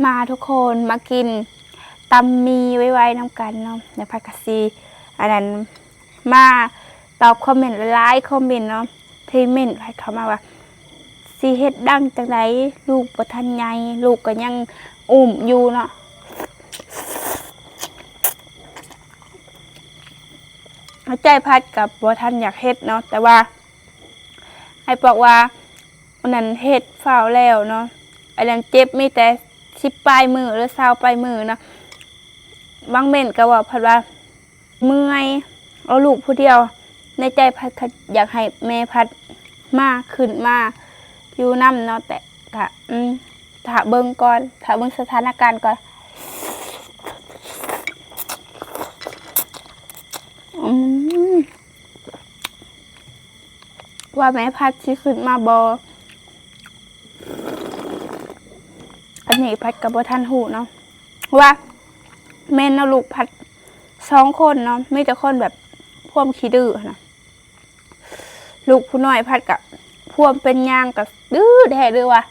มาทุกคนมากินตำมีไว้น้ำกันเนาะในพักกะซีอันนั้นมาตอบคอมเมนต์หลายคอมเมนต์เนาะที่เมนต์ให้เขามาว่าซีเฮ็ดดังจังไดลูกบ่ทันใหญ่ลูกก็ยังอุ้มอยู่เนาะใจพัดกับบ่ทันอยากเฮ็ดเนาะแต่ว่าให้บอกว่าอันนั้นเฮ็ดฝ้าวแล้วเนาะอันนั้นเจ็บมีแต่10 ปลายมือหรือ20 ปลายมือเนาะบางเม่นก็ว่าพัดว่าเมื่อยเอาลูกผู้เดียวในใจพัดอยากให้แม่พัดมาขึ้นมาอยู่นำเนาะแต่ก็ถ้าเบิ่งก่อนถ้าเบิ่งสถานการณ์ก่อนว่าแม่พัดสิขึ้นมาบ่อันนี้พัดกับบ่ทันหูเนาะว่าแม่นเอาลูกพัด2 คนเนาะไม่แต่คนแบบพ่วมขี้ดื้อนะลูกผู้น้อยพัดกับพ่วมเป็นยางกับดื้อแท้ดื้อว่ะ